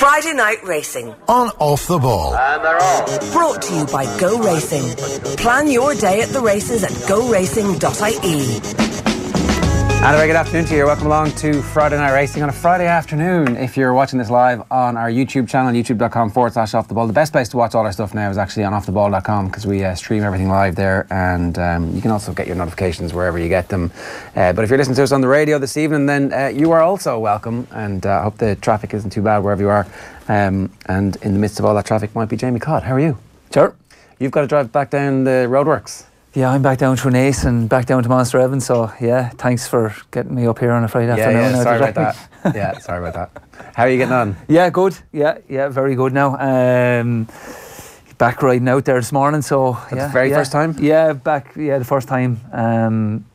Friday Night Racing. On Off the Ball. And they're off. Brought to you by Go Racing. Plan your day at the races at goracing.ie. And a very good afternoon to you. Welcome along to Friday Night Racing on a Friday afternoon. If you're watching this live on our YouTube channel, youtube.com/offtheball. The best place to watch all our stuff now is actually on offtheball.com because we stream everything live there, and you can also get your notifications wherever you get them. But if you're listening to us on the radio this evening, then you are also welcome, and I hope the traffic isn't too bad wherever you are. And in the midst of all that traffic might be Jamie Codd. How are you? Sure. You've got to drive back down the roadworks. Yeah, I'm back down through Nace and back down to Monster Evans, so yeah, thanks for getting me up here on a Friday afternoon. Yeah, sorry about that. Yeah, sorry about that. How are you getting on? Yeah, good. Yeah, very good now. Back riding out there this morning, so That's the very first time? Yeah, the first time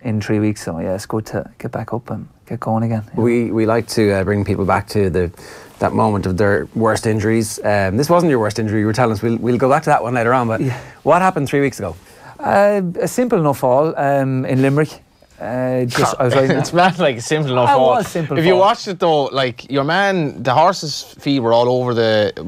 in 3 weeks, so yeah, it's good to get back up and get going again. Yeah. We like to bring people back to that moment of their worst injuries. This wasn't your worst injury, you were telling us. We'll go back to that one later on, but what happened 3 weeks ago? A simple enough fall in Limerick. I was riding. It's not like a simple enough fall. Was simple if fall. You watched it though, like your man, the horse's feet were all over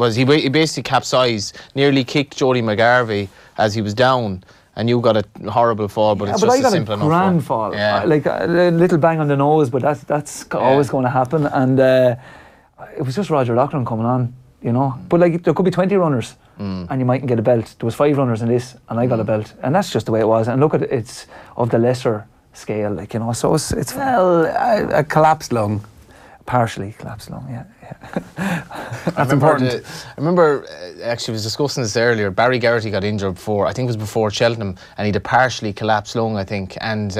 he basically capsized, nearly kicked Jody McGarvey as he was down, and you got a horrible fall, but it's just a simple enough fall. I got a grand fall. Yeah. Like a little bang on the nose, but that's always going to happen, and it was just Roger Loughlin coming on, you know. But like there could be 20 runners. And you mightn't get a belt. There was 5 runners in this, and I got a belt, and that's just the way it was. And look at it, it's of the lesser scale, like, you know. So it's a collapsed lung, partially collapsed lung. Yeah. That's important. I remember actually was discussing this earlier. Barry Garrity got injured before. I think it was before Cheltenham, and he had a partially collapsed lung, I think, and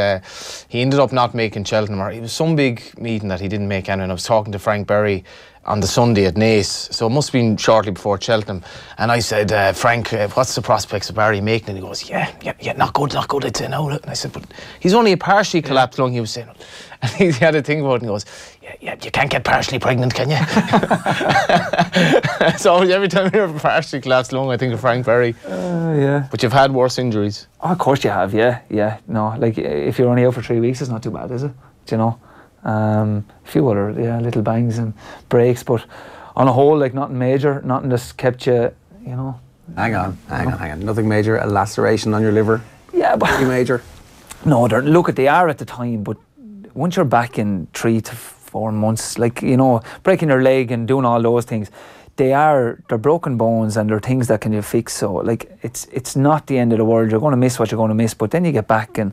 he ended up not making Cheltenham, or it was some big meeting that he didn't make. And I was talking to Frank Berry on the Sunday at Nace, so it must have been shortly before Cheltenham, and I said, Frank, what's the prospects of Barry making it? And he goes, yeah, not good, I'd say no. And I said, but he's only a partially collapsed lung, he was saying. And he had a thing about it, and he goes, yeah, you can't get partially pregnant, can you? So every time you have a partially collapsed lung, I think of Frank Berry. Yeah. But you've had worse injuries. Oh, of course you have, yeah. No, like if you're only out for 3 weeks, it's not too bad, is it? Do you know? A few other little bangs and breaks, but on a whole, like nothing major, nothing that's kept you, you know. Hang on. Nothing major. A laceration on your liver. Yeah, but pretty major. No, they are at the time, but once you're back in 3 to 4 months, like, you know, breaking your leg and doing all those things, they're broken bones and they're things that can you fix. So like it's not the end of the world. You're going to miss what you're going to miss, but then you get back and,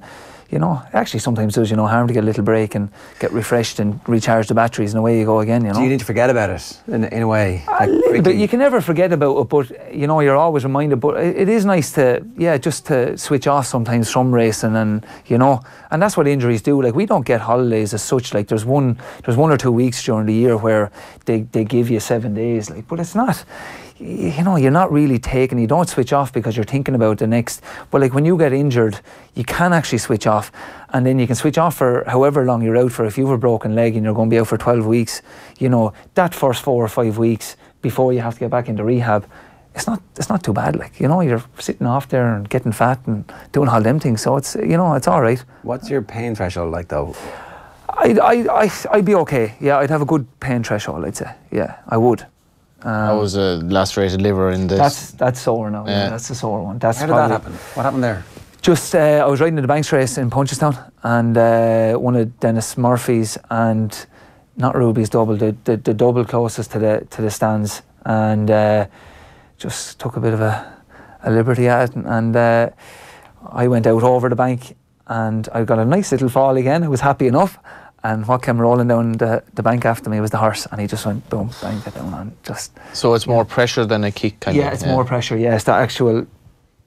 you know, actually sometimes does, you know, harm to get a little break and get refreshed and recharge the batteries, and away you go again, you know. Do you need to forget about it in a way? A little bit. You can never forget about it, but, you know, you're always reminded. But it is nice to, just to switch off sometimes from racing, and, you know, and that's what injuries do. Like, we don't get holidays as such. Like, there's one or 2 weeks during the year where they give you 7 days, like, but it's not. You know, you're not really taking, you don't switch off because you're thinking about the next, but like when you get injured, you can actually switch off, and then you can switch off for however long you're out for. If you have a broken leg and you're going to be out for 12 weeks, you know, that first 4 or 5 weeks before you have to get back into rehab, it's not too bad. Like, you know, you're sitting off there and getting fat and doing all them things, so it's, you know, it's all right. What's your pain threshold like though? I'd be okay. Yeah, I'd have a good pain threshold, I'd say. Yeah, I would. I was a lacerated liver in this. That's sore now. Yeah, that's the sore one. How did that happen? What happened there? Just I was riding in the Banks race in Punchestown, and one of Dennis Murphy's and not Ruby's double, the double closest to the stands, and just took a bit of a liberty at it, and I went out over the bank, and I got a nice little fall again. I was happy enough. And what came rolling down the bank after me was the horse, and he just went boom, bang, get down on just. So it's more pressure than a kick, kind of. Yeah, it's more pressure. Yeah, it's that actual,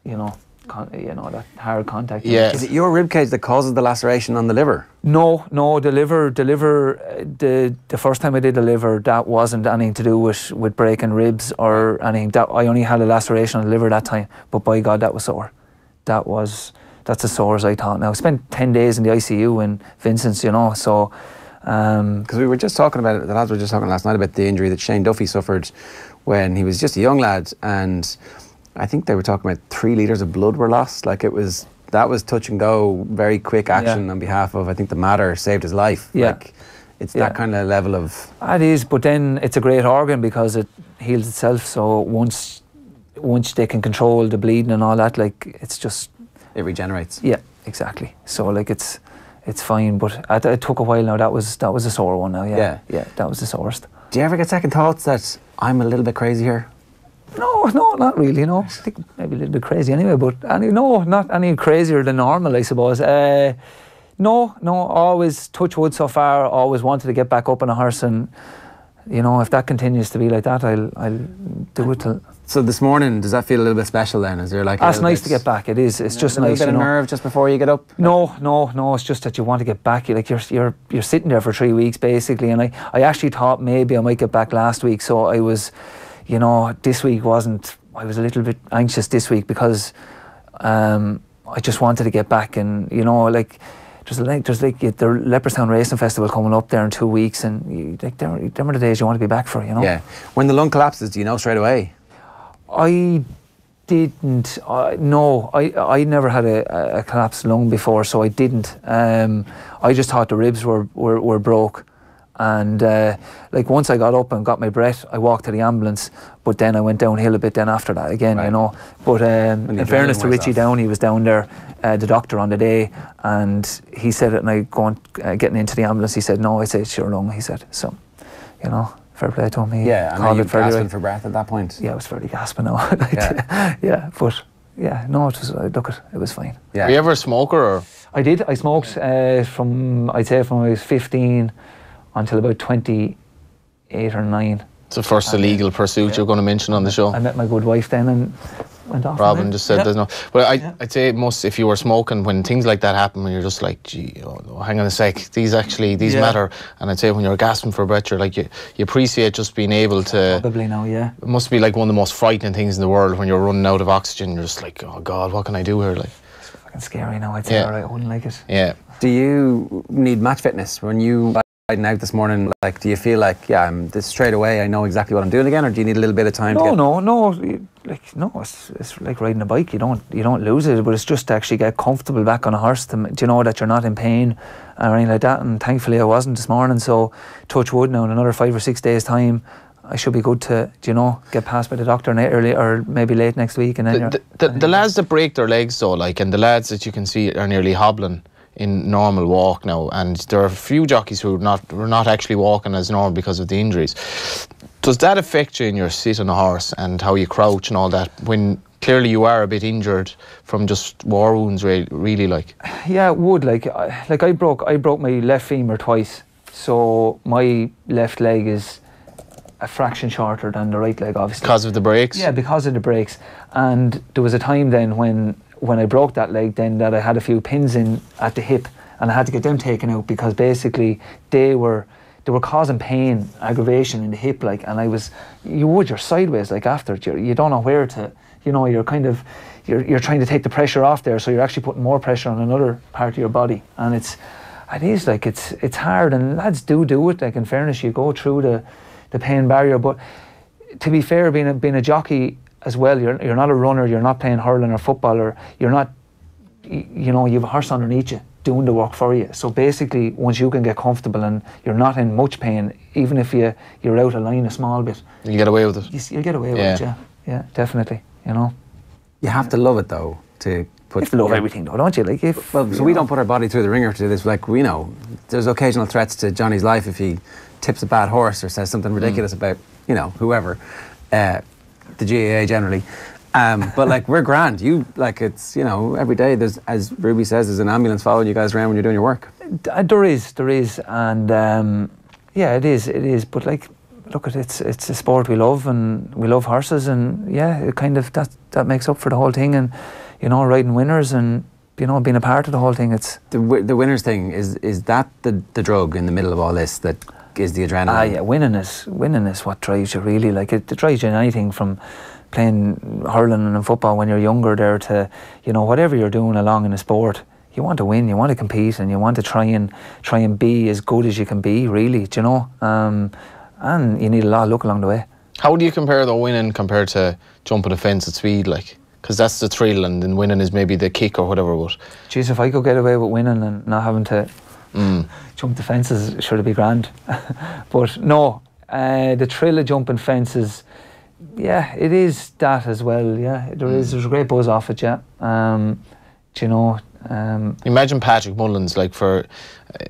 you know, that hard contact. Yeah. Is it your ribcage that causes the laceration on the liver? No, the liver. The first time I did the liver, that wasn't anything to do with breaking ribs or anything. That I only had a laceration on the liver that time, but by God, that was sore. That's as sore as I thought. Now, I spent 10 days in the ICU in Vincent's, you know, so. Because we were just talking about it, the lads were just talking last night about the injury that Shane Duffy suffered when he was just a young lad, and I think they were talking about 3 litres of blood were lost. Like, that was touch and go, very quick action on behalf of, I think the Mater saved his life. Yeah. Like, It's that kind of level of... It is, but then it's a great organ because it heals itself. So once they can control the bleeding and all that, like, it's just... It regenerates. Yeah, exactly. So like it's fine, but it took a while now. That was a sore one now, yeah. Yeah, that was the sorest. Do you ever get second thoughts that I'm a little bit crazy here? No, not really, no. I think maybe a little bit crazy anyway, but not any crazier than normal, I suppose. No, always, touch wood so far, always wanted to get back up on a horse, and, you know, if that continues to be like that, I'll do it till... So this morning, does that feel a little bit special then? Is there like it's nice to get back, it is. It's just nice, a little bit of nerve just before you get up? No, it's just that you want to get back. You're sitting there for 3 weeks, basically, and I actually thought maybe I might get back last week, so I was, you know, this week wasn't... I was a little bit anxious this week because I just wanted to get back, and, you know, like... There's like the Leopardstown Racing Festival coming up there in 2 weeks, and them are the days you want to be back for, you know. Yeah. When the lung collapses, do you know straight away? I didn't. No, I never had a collapsed lung before, so I didn't. I just thought the ribs were broke, and like once I got up and got my breath, I walked to the ambulance. But then I went downhill a bit. Then after that again, you know. But in fairness to Richie Down, he was down there, the doctor on the day, and he said it. And I getting into the ambulance, he said, "No," I said, "It's your lung." He said, "So, you know." Fair play to him. Yeah, and are you gasping for breath at that point? Yeah, I was fairly gasping now. But yeah, no, it was. It was fine. Yeah. Were you ever a smoker? Or? I did. I smoked from I was 15 until about 28 or 9. It's the first illegal pursuit you're going to mention on the show. I met my good wife then and went off. Robin just said there's no... But I'd say it must, if you were smoking, when things like that happen, when you're just like, gee, hang on a sec, these matter. And I'd say when you're gasping for breath, you're like, you appreciate just being able to... Probably now, yeah. It must be like one of the most frightening things in the world when you're running out of oxygen. You're just like, oh God, what can I do here? Like, it's fucking scary now, I'd say. Alright, I wouldn't like it. Yeah. Do you need match fitness when you... Riding out this morning, like, do you feel like, I'm this straight away, I know exactly what I'm doing again, or do you need a little bit of time? No, it's like riding a bike. You don't lose it, but it's just to actually get comfortable back on a horse. Do you know that you're not in pain or anything like that? And thankfully, I wasn't this morning. So, touch wood. Now in another 5 or 6 days' time, I should be good to, get passed by the doctor early or maybe late next week. And then the lads that break their legs though, like, and the lads that you can see are nearly hobbling in normal walk now, and there are a few jockeys who are not actually walking as normal because of the injuries. Does that affect you in your sit on a horse and how you crouch and all that, when clearly you are a bit injured from just war wounds, really like? Yeah, it would. Like I broke my left femur twice, so my left leg is a fraction shorter than the right leg, obviously. Because of the brakes? Yeah, because of the brakes. And there was a time then when I broke that leg, then that I had a few pins in at the hip, and I had to get them taken out because basically they were causing pain, aggravation in the hip, like, and you're sideways, like, after it. You don't know where to, you're kind of, you're trying to take the pressure off there, so you're actually putting more pressure on another part of your body, and it's hard, and lads do it, like, in fairness, you go through the pain barrier, but to be fair, being a jockey as well, you're not a runner, you're not playing hurling or football, or you're not, you have a horse underneath you doing the work for you. So basically, once you can get comfortable and you're not in much pain, even if you're out of line a small bit, you get away with it. You get away with it, yeah, definitely. You have to love it though to put. You have to love everything though, don't you? Like we don't put our body through the ringer to do this. Like, we know there's occasional threats to Johnny's life if he tips a bad horse or says something ridiculous about whoever. The GAA generally, but like, we're grand. It's every day there's, as Ruby says, there's an ambulance following you guys around when you're doing your work. There is, and yeah, it is. But like, look, it's a sport we love, and we love horses, and yeah, it kind of that makes up for the whole thing, and riding winners and being a part of the whole thing. It's the winners thing. Is that the drug in the middle of all this that is the adrenaline? Yeah, winning is what drives you, really. Like, it drives you in anything from playing hurling and football when you're younger there to, whatever you're doing along in a sport. You want to win, you want to compete, and you want to try and be as good as you can be, really, and you need a lot of luck along the way. How do you compare the winning compared to jumping a fence at speed, like? Because that's the thrill, and then winning is maybe the kick or whatever. But jeez, if I could get away with winning and not having to Jump the fences, sure to be grand. But no, the thrill of jumping fences, yeah, it is that as well. Yeah, there's a great buzz off it. Yeah, do you know. Imagine Patrick Mullins, like, for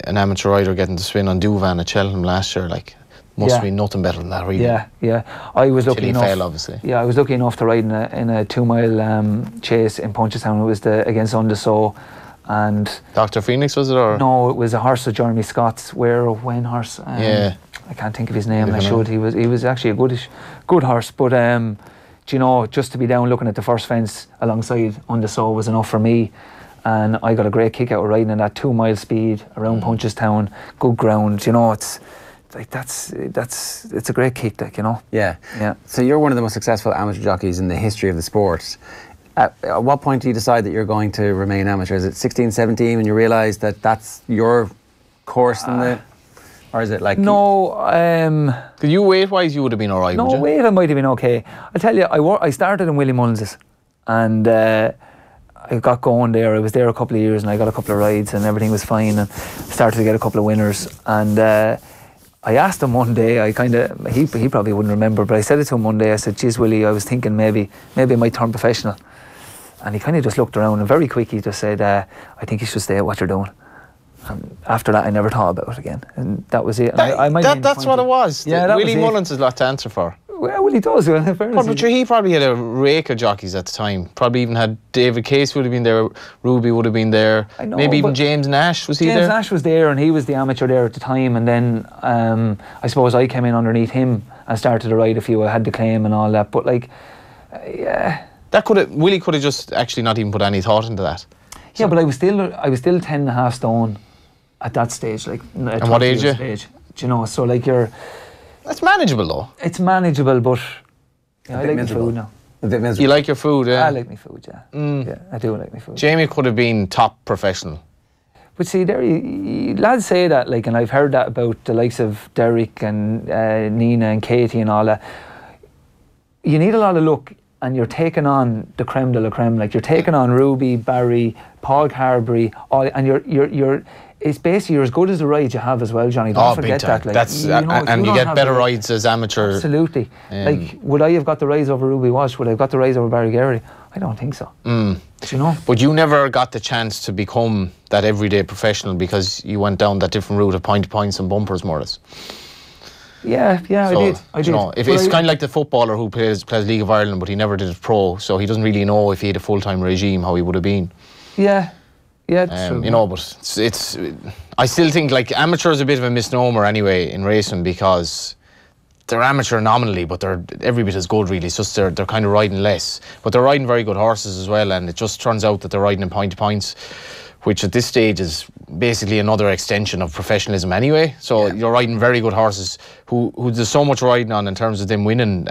an amateur rider getting to swing on Duvan at Cheltenham last year, like, must be nothing better than that, really. Yeah. I was lucky enough. Fail, obviously. Yeah, I was lucky enough to ride in a 2 mile chase in Punchestown. It was against Undersow, and Dr. Phoenix, was it, or? No, it was a horse of Jeremy Scott's. When horse? Yeah. I can't think of his name. I should. He was actually a good horse, but do you know, just to be down looking at the first fence alongside Undersow was enough for me. And I got a great kick out of riding in that 2 mile speed around Punchestown, good ground. You know, it's like it's a great kick, like, you know. Yeah. So you're one of the most successful amateur jockeys in the history of the sport. At what point do you decide that you're going to remain amateur? Is it 16, 17 when you realise that that's your course in the, or is it like? No. Did you weight-wise, you would have been all right? No, weight I might have been okay. I tell you, I started in Willie Mullins's, and I got going there. I was there a couple of years, and I got a couple of rides, and everything was fine, and started to get a couple of winners. And I asked him one day, he probably wouldn't remember, but I said it to him one day. I said, "Geez, Willie, I was thinking maybe I might turn professional." And he kind of just looked around, and very quick he just said, "I think you should stay at what you're doing." And after that, I never thought about it again, and that was it. That's what it was. Yeah, Willie Mullins has a lot to answer for. Well, he does. But he probably had a rake of jockeys at the time. Probably even had David Case would have been there, Ruby would have been there. I know, maybe even James Nash, was he there? James Nash was there, and he was the amateur there at the time. And then I suppose I came in underneath him and started to ride a few. I had the claim and all that. But like, yeah, Willie could have just actually not even put any thought into that. Yeah, but I was still 10.5 stone at that stage. Like, and what age? Stage, do you know? So like that's manageable though. It's manageable, but yeah, I like my food now. A bit miserable. You like your food, yeah? I like my food, yeah. Yeah, I do like my food. Jamie could have been top professional. But see, there, lads say that, like, and I've heard that about the likes of Derek and Nina and Katie and all that. You need a lot of luck, and you're taking on the creme de la creme. Like, you're taking on Ruby, Barry, Paul Carberry, and you're it's basically you're as good as the rides you have as well, Johnny. Don't forget that. Like, that's and you get better rides as amateur. Absolutely. Like, would I have got the rides over Ruby Walsh? Would I have got the rides over Barry Gary? I don't think so. Do you know? But you never got the chance to become that everyday professional because you went down that different route of point to points and bumpers, more or less. Yeah, so, I did. You know, if it's kind of like the footballer who plays League of Ireland, but he never did it pro, so he doesn't really know if he had a full-time regime how he would have been. Yeah, true. You know, but it's I still think like amateur is a bit of a misnomer anyway in racing because they're amateur nominally, but they're every bit as good really. It's just they're kind of riding less, but they're riding very good horses as well, and it just turns out that they're riding in point to points, which at this stage is basically another extension of professionalism anyway. So you're riding very good horses who there's so much riding on in terms of them winning.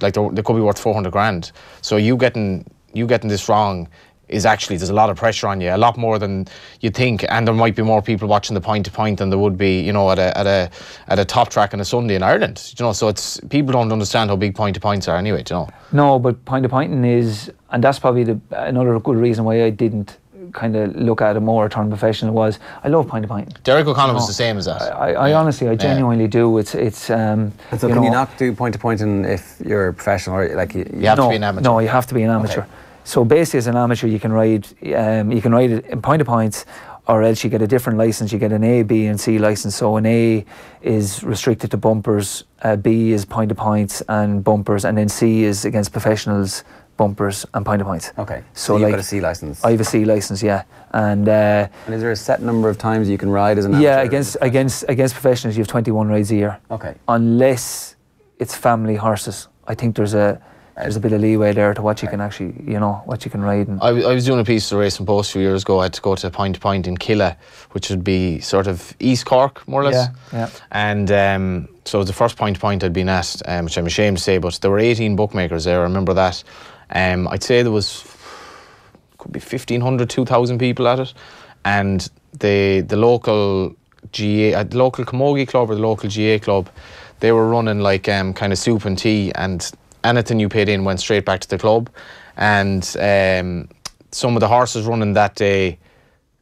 Like they could be worth 400 grand. So you getting this wrong is actually, there's a lot of pressure on you, a lot more than you think, and there might be more people watching the point to point than there would be, you know, at a top track on a Sunday in Ireland. You know, so it's people don't understand how big point to points are anyway. You know. No, but point to pointing is, and that's probably another good reason why I didn't kind of look at it more, turn professional, was I love point to pointing. Derek O'Connell was the same as that. I honestly, I genuinely do. It's and so can you not do point to pointing if you're a professional, or like you have to be an amateur? No, you have to be an amateur. Okay. So basically, as an amateur, you can ride it in point to points, or else you get a different license. You get an A, B, and C license. So an A is restricted to bumpers, B is point to points and bumpers, and then C is against professionals, bumpers, and point to points. Okay. So you've got a C license. I have a C license, yeah. And is there a set number of times you can ride as an amateur? Yeah, against professionals, you have 21 rides a year. Okay. Unless it's family horses, I think there's a bit of leeway there to what you can actually, you know, what you can ride. And I was doing a piece of Racing Post a few years ago. I had to go to point in Killa, which would be sort of East Cork, more or less. Yeah. And so it was the first point I'd been at, which I'm ashamed to say, but there were 18 bookmakers there. I remember that. I'd say there was could be 1,500, 2,000 people at it, and the local GA, the local Camogie club or the local GA club, they were running like kind of soup and tea, and anything you paid in went straight back to the club. And some of the horses running that day,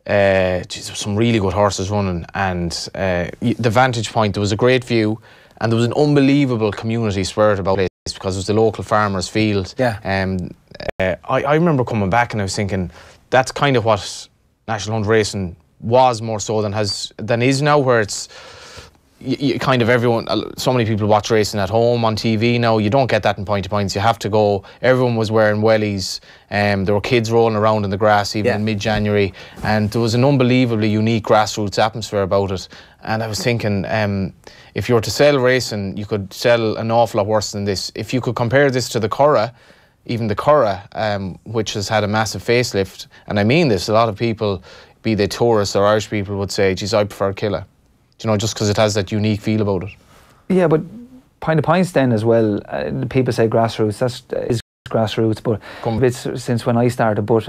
geez, there were some really good horses running, and the vantage point, there was a great view, and there was an unbelievable community spirit about it because it was the local farmers' field. Yeah. I remember coming back and I was thinking, that's kind of what National Hunt racing was more so than is now, where it's kind of everyone, so many people watch racing at home on TV now. You don't get that in point-to-points. You have to go. Everyone was wearing wellies. There were kids rolling around in the grass even in mid-January, and there was an unbelievably unique grassroots atmosphere about it. And I was thinking, if you were to sell racing, you could sell an awful lot worse than this. If you could compare this to the Curragh, even the Curragh, which has had a massive facelift, and I mean this, a lot of people, be they tourists or Irish people, would say, geez, I prefer Killa. You know, just because it has that unique feel about it. Yeah, but Point of Points then as well, people say grassroots, that is grassroots, but it's since when I started, but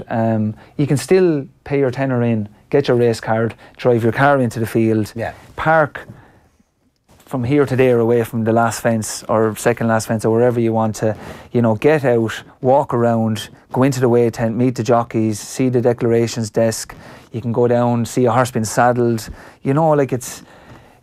you can still pay your tenner in, get your race card, drive your car into the field, park from here to there away from the last fence or second last fence or wherever you want to, you know, get out, walk around, go into the weigh tent, meet the jockeys, see the declarations desk. You can go down, see a horse being saddled, you know, like it's,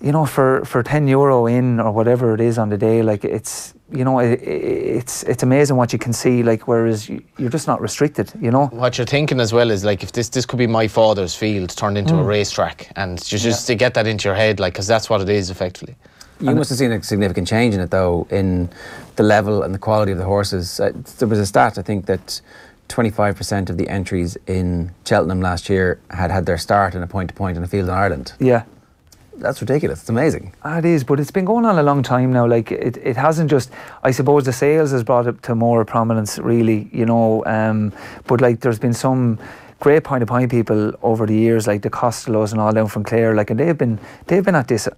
you know, for €10 in or whatever it is on the day, like it's, you know, it's amazing what you can see, like, whereas you're just not restricted, you know. What you're thinking as well is, like, if this could be my father's field turned into a racetrack, and just to get that into your head, like, because that's what it is effectively. You must have seen a significant change in it, though, in the level and the quality of the horses. There was a stat, I think, that 25% of the entries in Cheltenham last year had their start in a point-to-point in a field in Ireland. Yeah. That's ridiculous. It's amazing. It is, but it's been going on a long time now. Like, it hasn't just, I suppose the sales has brought it to more prominence, really, you know, but like there's been some great point-to-point people over the years, like the Costellos and all down from Clare, like, and they've been at this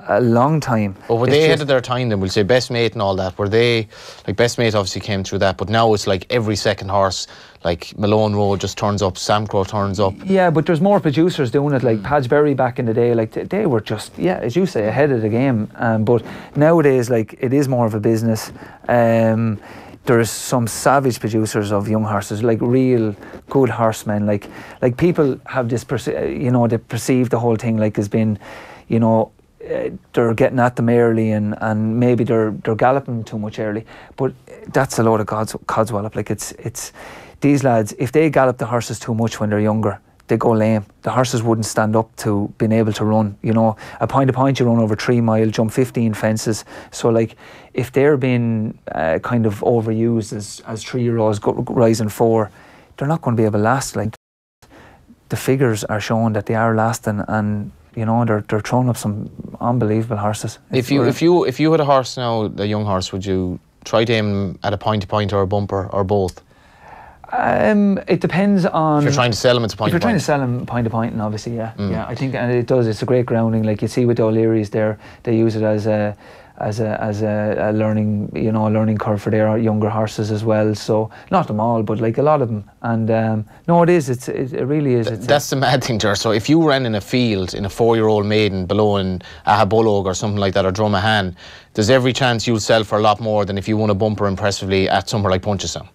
a long time. But were they ahead of their time then? We'll say Best Mate and all that. Were they, like, Best Mate obviously came through that, but now it's like every second horse, like Malone Road just turns up, Samcro turns up. Yeah, but there's more producers doing it, like Padgeberry back in the day, like they were just, as you say, ahead of the game. But nowadays, like, it is more of a business. There's some savage producers of young horses, like real good horsemen. Like people have this, you know, they perceive the whole thing like has been, you know, they're getting at them early and maybe they're galloping too much early, but that's a load of codswallop. Like it's these lads, if they gallop the horses too much when they're younger, they go lame. The horses wouldn't stand up to being able to run, you know. A point you run over 3 mile, jump 15 fences. So like if they're being kind of overused as 3-year-olds rising 4, they're not going to be able to last. Like the figures are showing that they are lasting, and you know, they're throwing up some unbelievable horses. If you had a horse now, a young horse, would you try to aim at a point-to-point or a bumper or both? It depends on. If you're trying to sell them, it's point-to-point. If you're trying to sell them point-to-point, and obviously, yeah, I think, and it does. It's a great grounding. Like you see with the O'Learys, they use it as a learning, you know, a learning curve for their younger horses as well. So not them all, but like a lot of them. And no, it is. It really is. That's the mad thing, Ger. So if you ran in a field in a 4-year-old maiden below in Ahabulog or something like that, or Drumahan, there's every chance you'll sell for a lot more than if you won a bumper impressively at somewhere like Punchestown.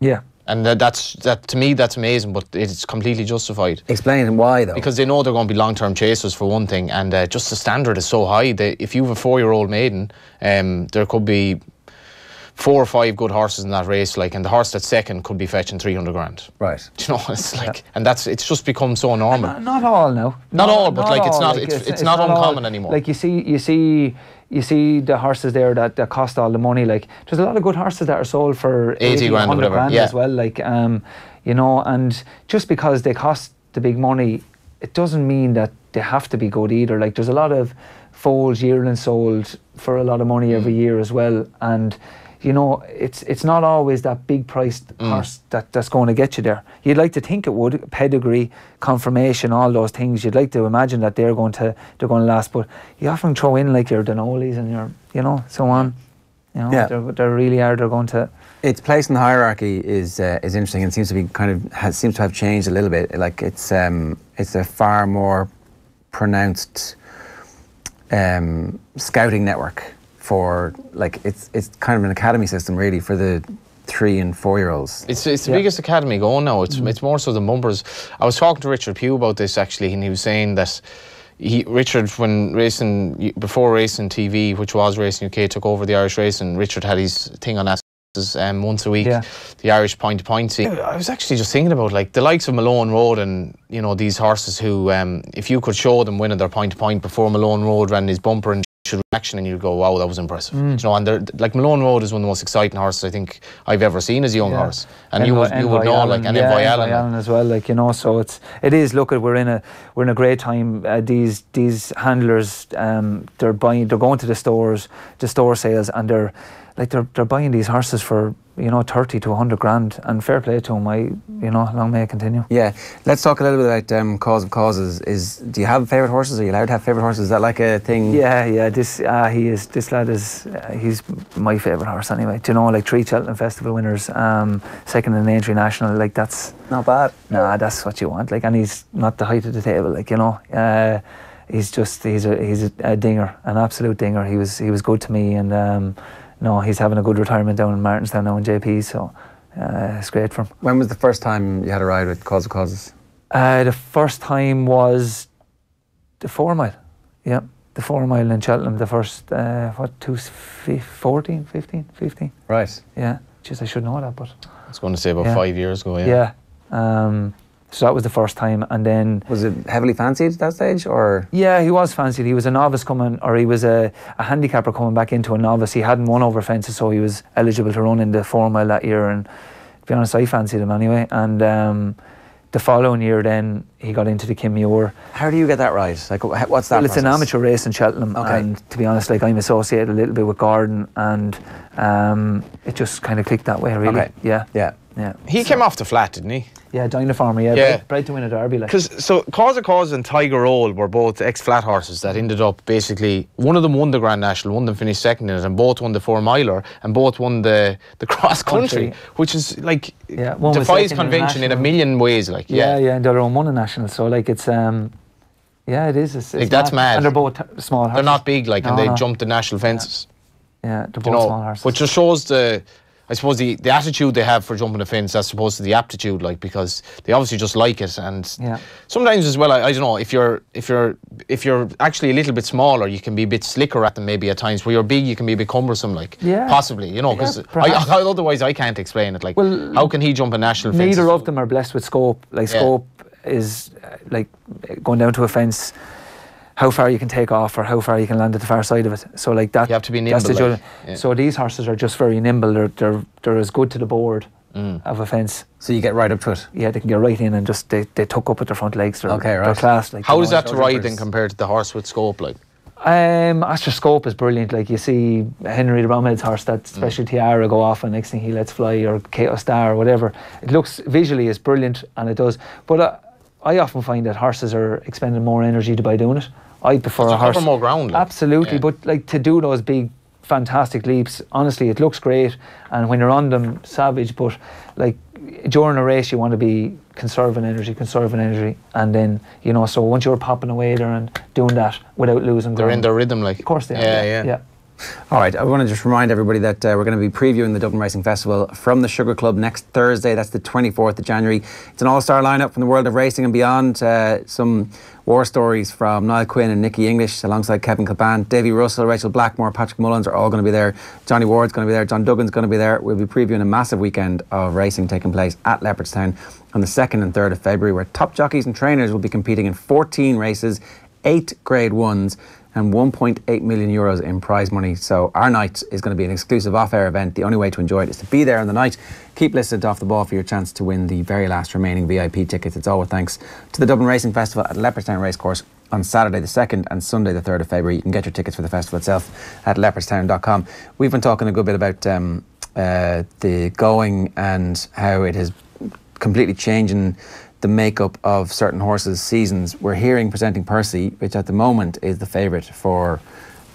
Yeah. And that to me, that's amazing, but it's completely justified. Explain why, though. Because they know they're going to be long-term chasers for one thing, and just the standard is so high that if you have a 4-year-old maiden, there could be 4 or 5 good horses in that race, like, and the horse that's second could be fetching 300 grand. Right. You know, it's like, and it's just become so normal. Not all now. Not all, but like it's not uncommon anymore. Like you see the horses there that cost all the money. Like there's a lot of good horses that are sold for 80 grand, 100 grand yeah, as well. Like you know, and just because they cost the big money, it doesn't mean that they have to be good either. Like there's a lot of foals, yearlings sold for a lot of money every year as well, and you know, it's not always that big priced horse that's going to get you there. You'd like to think it would, pedigree, conformation, all those things. You'd like to imagine that they're going to last, but you often throw in like your Denolis and your, you know, so on. You know, they really are. They're going to. Its place in the hierarchy is interesting, and seems to be seems to have changed a little bit. Like it's a far more pronounced scouting network. For like it's kind of an academy system really for the 3 and 4 year olds. It's the biggest academy going now. It's more so than bumpers. I was talking to Richard Pugh about this actually, and he was saying that Richard, when racing, before Racing TV, which was Racing UK, took over the Irish Racing, Richard had his thing on that once a week, the Irish point-to-point scene. I was actually just thinking about like the likes of Malone Road and, you know, these horses who, if you could show them winning their point-to-point before Malone Road ran his bumper and reaction, and you'd go, wow, that was impressive. You know, and like Malone Road is one of the most exciting horses I think I've ever seen as a young horse, and you would know, like, and Envoy Allen as well, like, you know. So it is. Look, we're in a great time. These handlers, they're going to the stores, the store sales, and they're buying these horses for, you know, 30 to 100 grand, and fair play to them. You know, long may it continue. Yeah, let's talk a little bit about Cause of Causes. Do you have favourite horses? Are you allowed to have favourite horses? Is that like a thing? Yeah. This lad is he's my favourite horse anyway. Do you know, like 3 Cheltenham Festival winners, second in the Aintree National. Like, that's not bad. Nah, that's what you want. Like, and he's not the height of the table. Like, you know, he's a dinger, an absolute dinger. He was good to me, and no, he's having a good retirement down in Martinstown now in JP, so it's great for him. When was the first time you had a ride with Cause of Causes? The first time was the 4 mile. Yeah, the 4 mile in Cheltenham. The first, 15? Right. Yeah, jeez, I should know that, but... I was going to say about 5 years ago, Yeah. So that was the first time, and then... Was it heavily fancied at that stage, or...? Yeah, he was fancied. He was a novice coming, or he was a handicapper coming back into a novice. He hadn't won over fences, so he was eligible to run in the 4 mile that year, and to be honest, I fancied him anyway. And the following year then, he got into the Kim Muir. How do you get that right? Like, what's that Well, it's process? an amateur race in Cheltenham, and to be honest, like, I'm associated a little bit with Gordon, and it just kind of clicked that way, really. Okay. Yeah. He came off the flat, didn't he? Yeah, Dynafarmer, bred to win a derby. Like. So Cause of Cause and Tiger Roll were both ex-flat horses that ended up basically, one of them won the Grand National, one of them finished second in it, and both won the 4 miler, and both won the cross country, which is like, defies convention in a million ways. Like, and the other one won a national, so like it's it is. It's like, that's mad. And they're both small horses. They're not big, like, and they jumped the national fences. Yeah, they're both small horses. Which just shows I suppose the attitude they have for jumping a fence as opposed to the aptitude, like, because they obviously just like it, and sometimes as well, I don't know, if you're actually a little bit smaller, you can be a bit slicker at them maybe at times. Where you're big, you can be a bit cumbersome, like, possibly, you know, because otherwise I can't explain it. Like, how can he jump a national fence? Neither of them are blessed with scope. Like, scope is like going down to a fence, how far you can take off or how far you can land at the far side of it. So like that, you have to be nimble. So these horses are just very nimble. They're as good to the board of a fence. So you get right up to it. Yeah, they can get right in and just they tuck up with their front legs. They're class. Like, how is that to ride then compared to the horse with scope, like? Astra Scope is brilliant. Like, you see Henry the Bromhead's horse, that special Tiara, go off, and next thing he lets fly, or Kato Star or whatever. It looks visually is brilliant, and it does. But I often find that horses are expending more energy by doing it. I prefer a horse. Cover more ground. Like. Absolutely, but like, to do those big, fantastic leaps, honestly, it looks great, and when you're on them, savage. But like, during a race, you want to be conserving energy, and then, you know, so once you're popping away there and doing that without losing ground, they're in their rhythm, like. Of course they are. Yeah. All right, I want to just remind everybody that we're going to be previewing the Dublin Racing Festival from the Sugar Club next Thursday. That's the 24th of January. It's an all-star lineup from the world of racing and beyond. Some war stories from Niall Quinn and Nicky English, alongside Kevin Kilban. Davy Russell, Rachel Blackmore, Patrick Mullins are all going to be there. Johnny Ward's going to be there. John Duggan's going to be there. We'll be previewing a massive weekend of racing taking place at Leopardstown on the 2nd and 3rd of February, where top jockeys and trainers will be competing in 14 races, 8 Grade 1s, and €1.8 million in prize money. So our night is going to be an exclusive off-air event. The only way to enjoy it is to be there on the night. Keep listening to Off the Ball for your chance to win the very last remaining VIP tickets. It's all with thanks to the Dublin Racing Festival at Leopardstown Racecourse on Saturday the 2nd and Sunday the 3rd of February. You can get your tickets for the festival itself at leopardstown.com. We've been talking a good bit about the going and how it is completely changing the makeup of certain horses' seasons. We're hearing Presenting Percy, which at the moment is the favourite for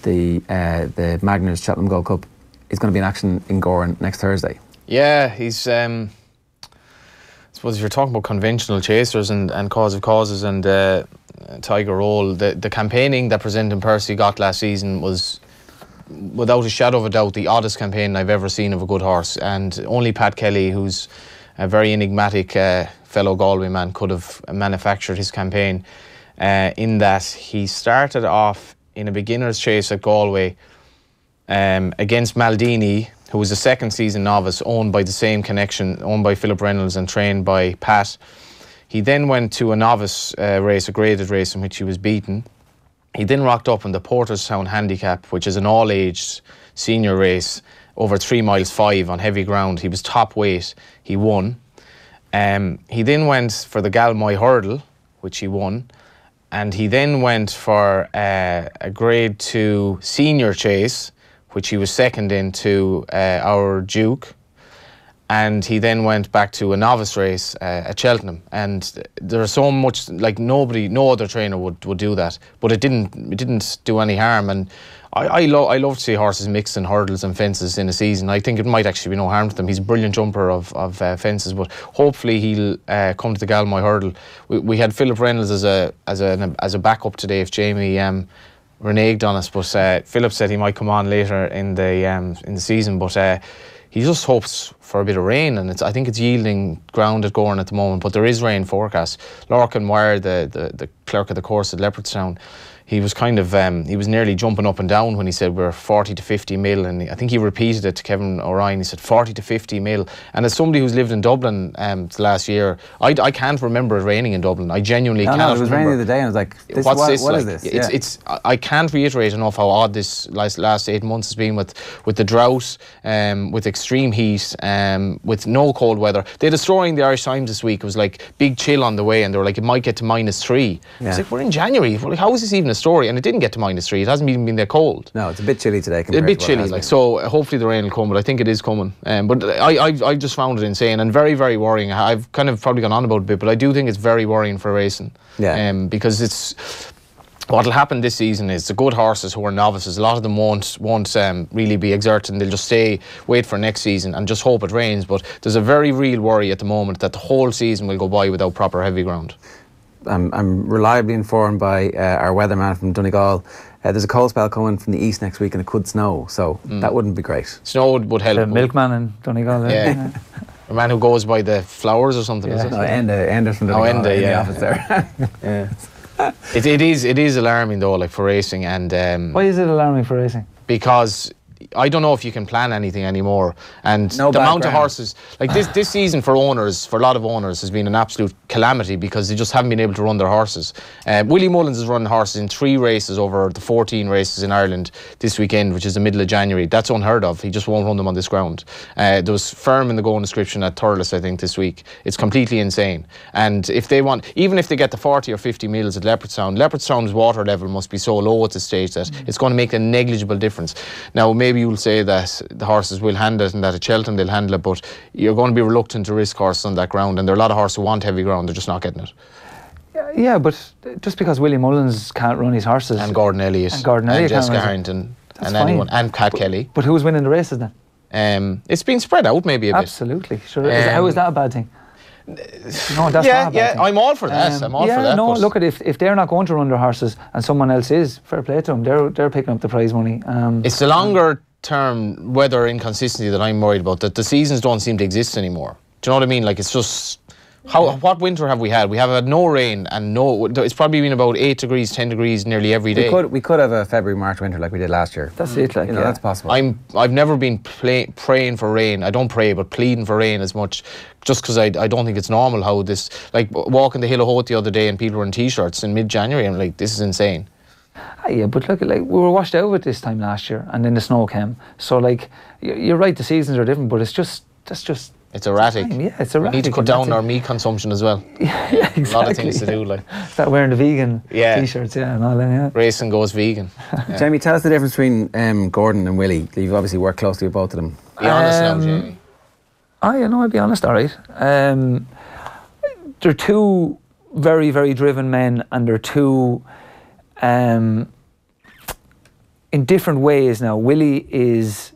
the Magners Cheltenham Gold Cup, is going to be in action in Goran next Thursday. Yeah, he's I suppose if you're talking about conventional chasers and Cause of Causes and Tiger Roll, the campaigning that Presenting Percy got last season was without a shadow of a doubt, the oddest campaign I've ever seen of a good horse, and only Pat Kelly, who's a very enigmatic fellow Galway man, could have manufactured his campaign, in that he started off in a beginner's chase at Galway against Maldini, who was a second season novice, owned by the same connection, owned by Philip Reynolds and trained by Pat. He then went to a novice race, a graded race, in which he was beaten. He then rocked up in the Porterstown Handicap, which is an all-aged senior race, over 3 miles 5 on heavy ground. He was top weight. He won. He then went for the Galmoy Hurdle, which he won. And he then went for a Grade 2 senior chase, which he was second in to our Duke. And he then went back to a novice race at Cheltenham. And there's so much, like no other trainer would do that. But it didn't do any harm. And I love to see horses mixed in hurdles and fences in a season. I think it might actually be no harm to them. He's a brilliant jumper of fences, but hopefully he'll come to the Galmoy Hurdle. We had Philip Reynolds as a backup today if Jamie reneged on us, but Philip said he might come on later in the season, but he just hopes for a bit of rain, and I think it's yielding ground at Gorn at the moment, but there is rain forecast. Lorcan Wire, the clerk of the course at Leopardstown, he was kind of, he was nearly jumping up and down when he said we're 40 to 50 mil, and I think he repeated it to Kevin O'Ryan. He said 40 to 50 mil. And as somebody who's lived in Dublin the last year, I can't remember it raining in Dublin. I genuinely can't. No, it was raining the other day, and I was like, what is this? I can't reiterate enough how odd this last 8 months has been with the drought, with extreme heat, with no cold weather. They had a story in the Irish Times this week. It was like big chill on the way, and they were like, it might get to -3. Yeah. It's like, we're in January. Like, how is this even a story? And it didn't get to -3. It hasn't even been that cold. No, it's a bit chilly today. A bit chilly, like, so hopefully the rain will come, but I think it is coming. But I've just found it insane and very, very worrying. I've kind of probably gone on about it a bit, but I do think it's very worrying for racing. Yeah. Because it's what'll happen this season is the good horses who are novices, a lot of them won't really be exerting. They'll just wait for next season and just hope it rains. But there's a very real worry at the moment that the whole season will go by without proper heavy ground. I'm reliably informed by our weatherman from Donegal. There's a cold spell coming from the east next week, and it could snow, so that wouldn't be great. Snow would help. The milkman in Donegal. Yeah. A man who goes by the flowers or something. Yeah. Is it? No, Enda from Donegal. Enda, in yeah. the office there. Yeah. It is alarming though, like for racing, and why is it alarming for racing? Because I don't know if you can plan anything anymore, and the amount of horses, like this season for owners, for a lot of owners, has been an absolute calamity because they just haven't been able to run their horses. Willie Mullins has run horses in 3 races over the 14 races in Ireland this weekend, which is the middle of January. That's unheard of. He just won't run them on this ground. There was firm in the going description at Thurles, I think, this week. It's completely insane. And if they want, even if they get the 40 or 50 mils at Leopardstown's water level must be so low at this stage that it's going to make a negligible difference. Now, maybe you'll say that the horses will handle it and that at Cheltenham they'll handle it, but you're going to be reluctant to risk horses on that ground, and there are a lot of horses who want heavy ground, they're just not getting it. Yeah, but just because Willie Mullins can't run his horses, and Gordon Elliott and Jessica Harrington and anyone, and Pat Kelly. But who's winning the races then? It's been spread out maybe a bit. Absolutely. Sure. How is that a bad thing? No, that's not a bad thing. I'm all for that. I'm all for that. No, look at if they're not going to run their horses and someone else is, fair play to them. They're picking up the prize money. It's the longer term weather inconsistency that I'm worried about, that the seasons don't seem to exist anymore. Do you know what I mean? Like, it's just what winter have we had? We have had no rain, and it's probably been about 8 degrees, 10 degrees nearly every day. We could have a February, March winter like we did last year. That's it, like, that's possible. I've never been praying for rain. I don't pray, but pleading for rain as much, just because I don't think it's normal how this, like walking the Hill of Hope the other day and people were in t-shirts in mid-January. I'm like, this is insane. Yeah, but look, like, we were washed out with this time last year, and then the snow came. So, like, you're right, the seasons are different, but it's just it's erratic. Yeah, it's erratic. We need to cut down our meat consumption as well. Yeah, exactly. A lot of things to do, like start wearing the vegan t-shirts, and all that. Yeah. Racing goes vegan. Jamie, tell us the difference between Gordon and Willie. You've obviously worked closely with both of them. Be honest now, Jamie. I'll be honest, all right. They're two very, very driven men, and they're two in different ways now. Willie is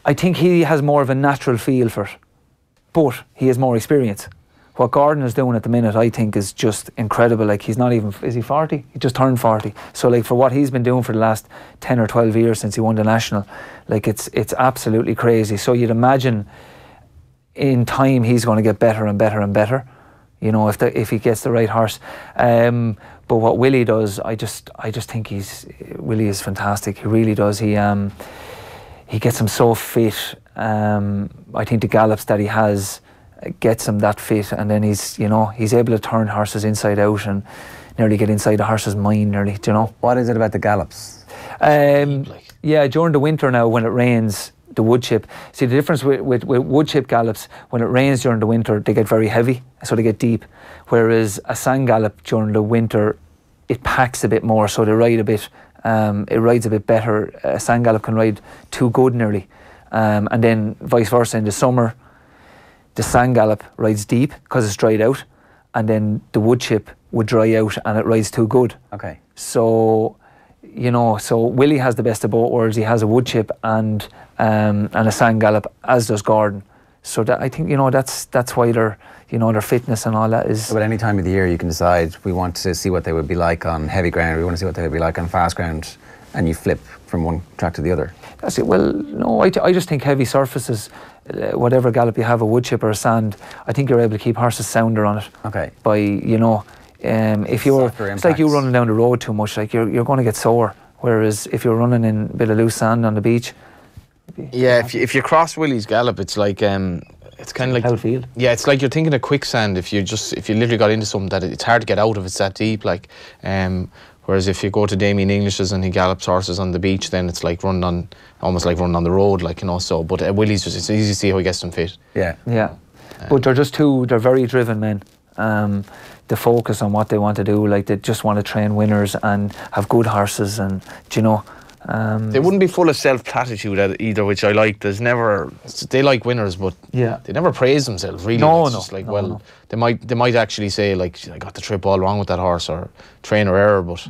I think he has more of a natural feel for it, but he has more experience. what Gordon is doing at the minute, I think, is just incredible. Like, he's not even, is he 40? He just turned 40. So, like, for what he's been doing for the last 10 or 12 years since he won the National, like, it's absolutely crazy. So you'd imagine in time he's going to get better and better and better, you know, if he gets the right horse. But what Willie does, I just think Willie is fantastic. He really does. He gets him so fit. I think the gallops that he has gets him that fit, and then he's able to turn horses inside out and nearly get inside the horse's mind nearly, do you know. What is it about the gallops? Yeah, during the winter now when it rains, the wood chip, see the difference with wood chip gallops, when it rains during the winter they get very heavy, so they get deep, whereas a sand gallop during the winter, it packs a bit more, so they ride a bit, it rides a bit better. A sand gallop can ride too good nearly, and then vice versa in the summer, the sand gallop rides deep because it's dried out, and then the wood chip would dry out and it rides too good. Okay. So, you know, so Willie has the best of both worlds. He has a wood chip and a sand gallop, as does Gordon. So that, I think, you know, that's why their fitness and all that is. But any time of the year you can decide we want to see what they would be like on heavy ground, we want to see what they would be like on fast ground, and you flip from one track to the other. That's it. Well, no, I just think heavy surfaces, whatever gallop you have, a wood chip or a sand, I think you're able to keep horses sounder on it. Okay. By, you know, if you're, it's like you running down the road too much, like you're going to get sore. Whereas if you're running in a bit of loose sand on the beach. Yeah, if you cross Willie's gallop, it's like it's kind of like hellfield. Yeah, it's like you're thinking of quicksand. If you literally got into something that it's hard to get out of, it's that deep. Like, whereas if you go to Damien English's and he gallops horses on the beach, then it's like almost like running on the road, like, you know. So, but Willie's it's easy to see how he gets them fit. Yeah. But they're very driven men. They focus on what they want to do. Like, they just want to train winners and have good horses, and you know. They wouldn't be full of self-platitude either, which I like. They like winners, but they never praise themselves, really. It's just like, they might actually say, like, I got the trip all wrong with that horse, or trainer error, but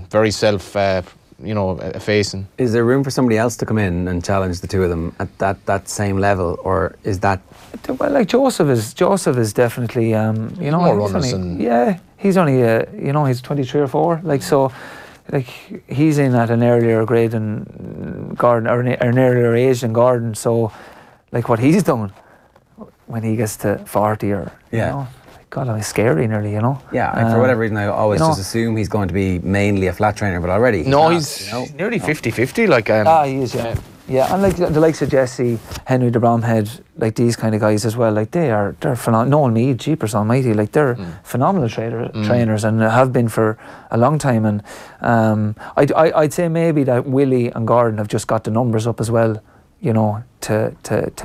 very self-facing. Is there room for somebody else to come in and challenge the two of them at that same level, or is that? Well, like Joseph is definitely, more runners he's only he's 23 or 4, like, so. Like, he's in at an earlier grade than Gordon, or an earlier age than Gordon. So, like, what he's done when he gets to 40, or you know, God, I'm scary nearly, you know. Yeah, for whatever reason, I always just assume he's going to be mainly a flat trainer, but already he's nearly 50-50. Like, he is, yeah. Yeah, and like the likes of Jesse, Henry de Bromhead, like these kind of guys as well, like they're phenomenal. Noel Meade, Jeepers Almighty, like they're phenomenal trainers and have been for a long time. And I'd say maybe that Willie and Gordon have just got the numbers up as well, you know, to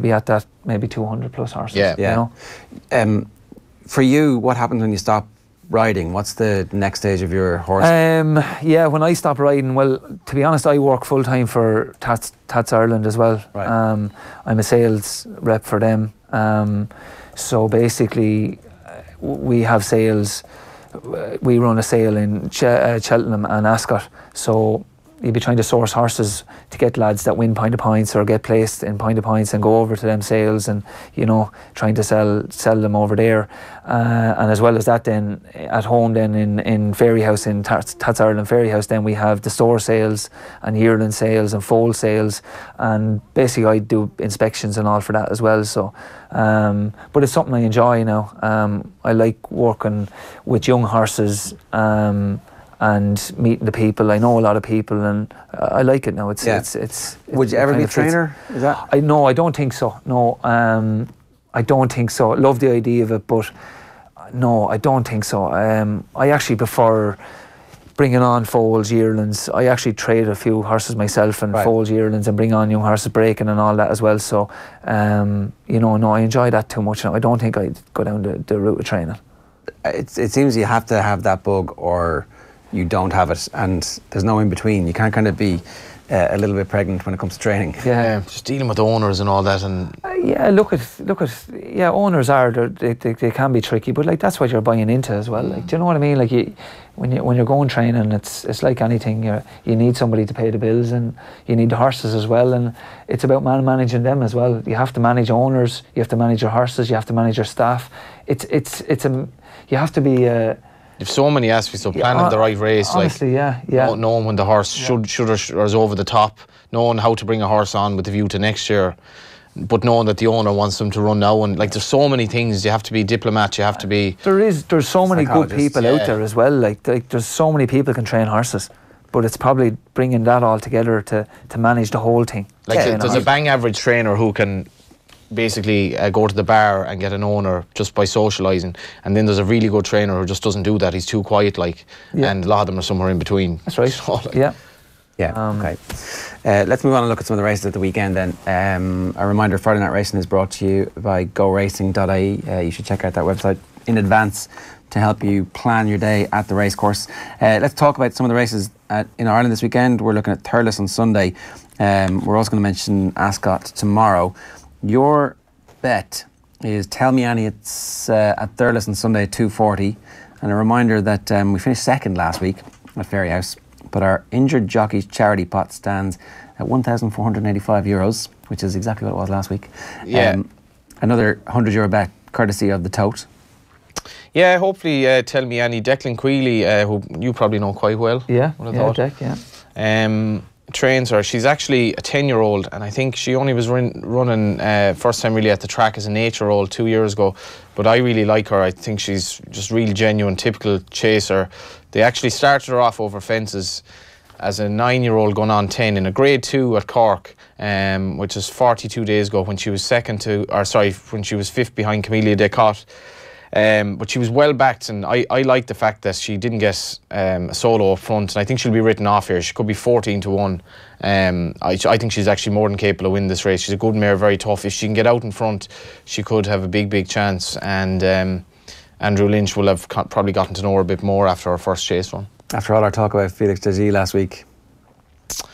be at that maybe 200 plus horses. Yeah. You know? For you, what happens when you stop riding? What's the next stage of your horse? When I stop riding, well, to be honest, I work full time for Tats Ireland as well. Right. I'm a sales rep for them. So basically, we have sales. We run a sale in Cheltenham and Ascot. So you'd be trying to source horses to get lads that win Point of Points or get placed in Point of Points and go over to them sales, and you know, trying to sell them over there, and as well as that, then at home, then in Fairy House, in Tats Ireland Fairy House, then we have the store sales and yearling sales and foal sales, and basically I do inspections and all for that as well. So but it's something I enjoy now. I like working with young horses and meeting the people. I know a lot of people, and I like it now. It's Would you ever be a trainer? Is that? No, I don't think so. No, I don't think so. I love the idea of it, but no, I don't think so. I actually prefer bringing on foals, yearlings. I actually trade a few horses myself, and foals, yearlings, and bring on young horses, breaking and all that as well. So, no, I enjoy that too much. I don't think I'd go down the route of training. It seems you have to have that bug, or you don't have it, and there's no in between. You can't kind of be a little bit pregnant when it comes to training. Yeah, just dealing with owners and all that, and yeah. Look at. Yeah, owners they can be tricky, but like that's what you're buying into as well. Like, do you know what I mean? Like when you're going training, it's like anything. You need somebody to pay the bills, and you need the horses as well. And it's about managing them as well. You have to manage owners. You have to manage your horses. You have to manage your staff. You have to be. There's so many aspects of planning the right race. Honestly, like, yeah. Knowing when the horse should or is over the top, knowing how to bring a horse on with the view to next year, but knowing that the owner wants them to run now, and like there's so many things. You have to be diplomat. You have to be. There's so many good people out there as well. Like there's so many people can train horses, but it's probably bringing that all together to manage the whole thing. Like there's a bang average trainer who can basically go to the bar and get an owner just by socialising, and then there's a really good trainer who just doesn't do that. He's too quiet, and a lot of them are somewhere in between. That's right. So, yeah. Okay. Let's move on and look at some of the races at the weekend then. A reminder, Friday Night Racing is brought to you by goracing.ie. You should check out that website in advance to help you plan your day at the racecourse. Let's talk about some of the races in Ireland this weekend. We're looking at Thurles on Sunday. We're also going to mention Ascot tomorrow. Your bet is Tell Me Annie. It's at Thurles on Sunday at 2:40. And a reminder that we finished second last week at Fairyhouse, but our injured jockeys charity pot stands at €1,485, which is exactly what it was last week. Yeah. Another €100 bet courtesy of the tote. Yeah, hopefully Tell Me Annie. Declan Queally, who you probably know quite well. Yeah, Dec, trains her. She's actually a 10-year-old, and I think she only was running first time really at the track as an 8-year-old 2 years ago. But I really like her. I think she's just really genuine, typical chaser. They actually started her off over fences as a 9-year-old going on 10 in a grade 2 at Cork, which is 42 days ago, when she was when she was 5th behind Camellia Descotte. But she was well backed, and I like the fact that she didn't get a solo up front, and I think she'll be written off here. She could be 14-1. I think she's actually more than capable of winning this race. She's a good mare, very tough. If she can get out in front, she could have a big chance, and Andrew Lynch will have probably gotten to know her a bit more after her first chase run. After all our talk about Felix Desjardins last week,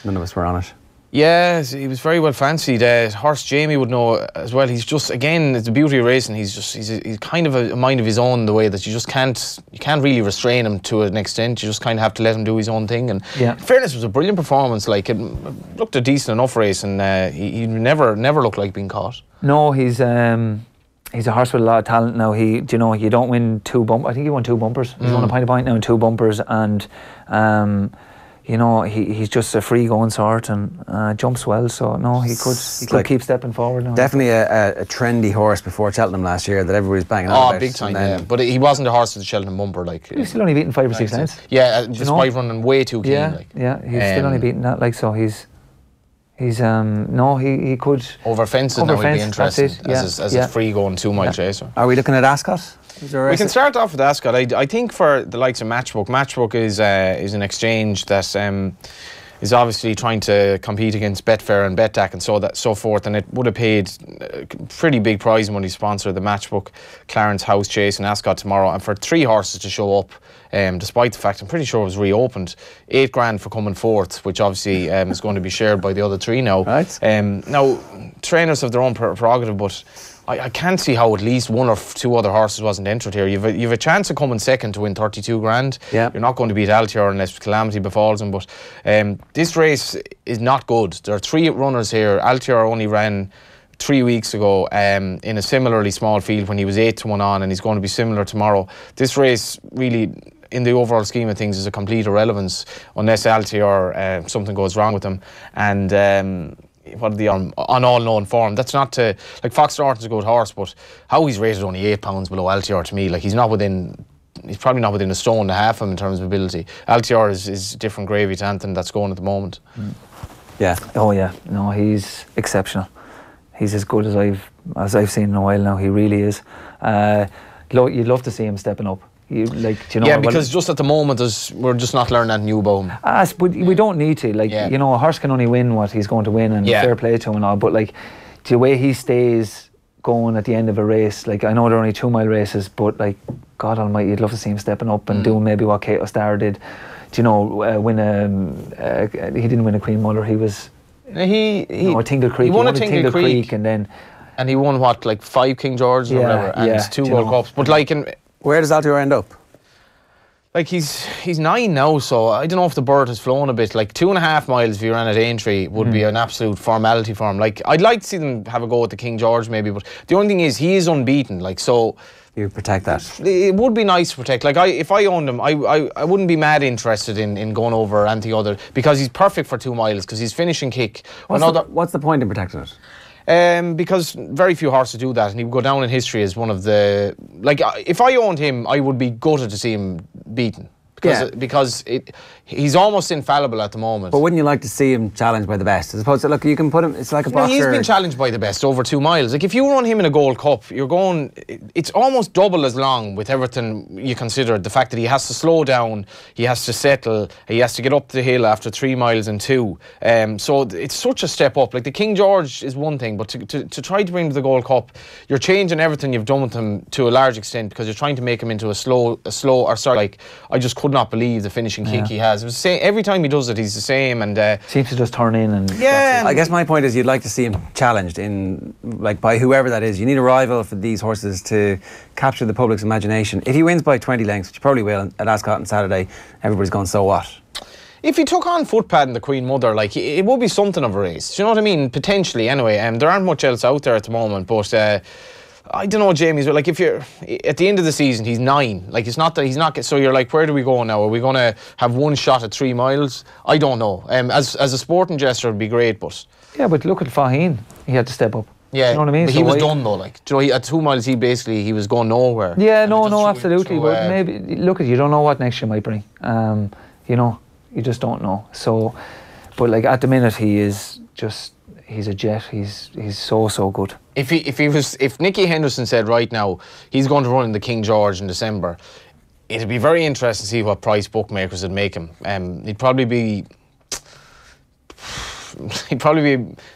none of us were on it. Yeah, he was very well fancied. Horse Jamie would know as well. He's just, again, it's the beauty of racing. He's kind of a mind of his own, in the way that you can't really restrain him to an extent. You just kind of have to let him do his own thing. And in fairness, it was a brilliant performance. Like, it looked a decent enough race, and he never looked like being caught. No, he's a horse with a lot of talent now. You don't win 2 bumpers. I think he won 2 bumpers. He's won a point now in 2 bumpers, and he's just a free going sort, and jumps well. So no, he could keep stepping forward now. Definitely a trendy horse before Cheltenham last year that everybody's banging on about. Big time, yeah. But he wasn't a horse of the Cheltenham bumper. Like, he's still only beaten 5 or 6 lengths. Yeah, despite running way too keen. Yeah, he's still only beaten that. Like, so he's he could over fences now. He'd be interesting as a free going 2 mile chaser. Are we looking at Ascot? We can start off with Ascot. I think for the likes of Matchbook is an exchange that is obviously trying to compete against Betfair and Betdaq and so forth, and it would have paid a pretty big prize money to sponsor the Matchbook Clarence House Chase in Ascot tomorrow, and for 3 horses to show up, despite the fact I'm pretty sure it was reopened. $8,000 for coming 4th, which obviously is going to be shared by the other 3 now. Right. Now, trainers have their own prerogative, but I can't see how at least 1 or 2 other horses wasn't entered here. You've a chance of coming second to win $32,000. Yeah. You're not going to beat Altior unless calamity befalls him. But this race is not good. There are 3 runners here. Altior only ran 3 weeks ago in a similarly small field when he was 8-1 on, and he's going to be similar tomorrow. This race really, in the overall scheme of things, is a complete irrelevance unless Altior something goes wrong with him. And what are they on all known form? That's not to, like, Fox Norton's a good horse, but how he's rated only £8 below Altior, to me, like, he's probably not within a stone and a half of him in terms of ability. Altior is different gravy to Anthony that's going at the moment. Yeah. Oh yeah. No, he's exceptional. He's as good as I've seen in a while now. He really is. You'd love to see him stepping up. Because just at the moment we're just not learning that new about him. But we don't need to. A horse can only win what he's going to win, and fair play to him and all. But the way he stays going at the end of a race, I know they're only 2 mile races, but God Almighty, you'd love to see him stepping up and doing maybe what Kato Starr did. do you know, win he didn't win a Queen Mother. He was Tingle Creek. He won a Tingle Creek, and then he won what, like 5 King Georges or whatever, and 2 World Cups. But like, where does Altior end up? Like he's 9 now, so I don't know if the bird has flown a bit. Like 2.5 miles if you ran at Aintree would be an absolute formality for him. Like I'd like to see them have a go at the King George maybe, but the only thing is he is unbeaten. Like so, you protect that. It would be nice to protect. Like if I owned him, I wouldn't be mad interested in going over anything other, because he's perfect for 2 miles because he's finishing kick. What's the point in protecting it? Because very few horses do that, and he would go down in history as one of the... Like, if I owned him, I would be gutted to see him beaten. Because he's almost infallible at the moment. But wouldn't you like to see him challenged by the best? As opposed to, look, you can put him... It's like a boxer... He's been challenged by the best over 2 miles. Like, if you run him in a Gold Cup, you're going... It's almost double as long with everything you consider. The fact that he has to slow down, he has to settle, he has to get up the hill after 3 miles and 2. So it's such a step up. Like, the King George is one thing, but to try to bring him to the Gold Cup, you're changing everything you've done with him to a large extent, because you're trying to make him into I just could not believe the finishing kick he has. It was the same, every time he does it, he's the same, and seems to just turn in and I guess my point is you'd like to see him challenged in, like, by whoever that is. You need a rival for these horses to capture the public's imagination. If he wins by 20 lengths, which he probably will at Ascot on Saturday, everybody's going, so what? If he took on Footpad and the Queen Mother, like, it would be something of a race. Do you know what I mean? Potentially, anyway. There aren't much else out there at the moment, but I don't know, Jamie's, like, if you're at the end of the season, he's 9. Like, it's not that he's not. So you're like, where do we go now? Are we going to have one shot at 3 miles? I don't know. As a sporting gesture, it'd be great, but but look at Faheen. He had to step up. Yeah, you know what I mean? But he was done though. Like, do you know, at 2 miles, he was going nowhere. Yeah, no, absolutely. But maybe look at, you don't know what next year might bring. You know, you just don't know. So, but like at the minute, he's a jet. He's so good. If Nicky Henderson said right now he's going to run in the King George in December, it'd be very interesting to see what price bookmakers would make him. He'd probably be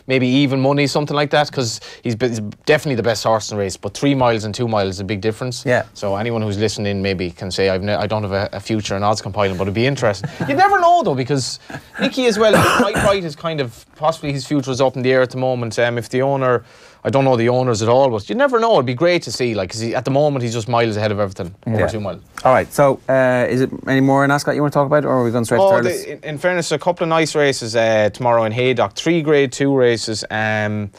maybe even money, something like that, because he's definitely the best horse in the race. But 3 miles and 2 miles is a big difference. Yeah. So anyone who's listening maybe can say I don't have a future in odds compiling, but it'd be interesting. You never know though, because Nicky as well, right is kind of possibly his future is up in the air at the moment. If the owner, I don't know the owners at all, but you never know. It'd be great to see, like, because at the moment he's just miles ahead of everything. Over 2 miles. All right. So is it any more in Ascot you want to talk about, or are we going straight to Thurles? In fairness, a couple of nice races tomorrow in Haydock. 3 Grade 2 races, and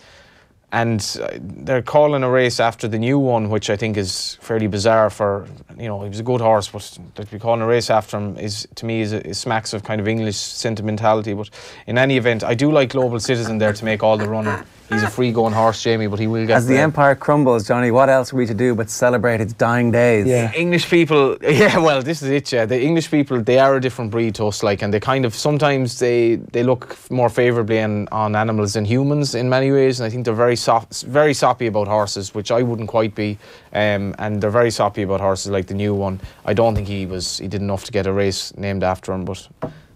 they're calling a race after the new one, which I think is fairly bizarre. For, you know, he was a good horse, but to be calling a race after him is, to me, is smacks of kind of English sentimentality. But in any event, I do like Global Citizen there to make all the running. He's a free-going horse, Jamie, but he will get... As the empire crumbles, Johnny, what else are we to do but celebrate its dying days? Yeah. English people... Yeah, well, this is it, yeah. The English people, they are a different breed to us, like, and they kind of... Sometimes they look more favourably on animals than humans in many ways, and I think they're very soppy about horses, which I wouldn't quite be, and they're very soppy about horses like the new one. I don't think he did enough to get a race named after him, but...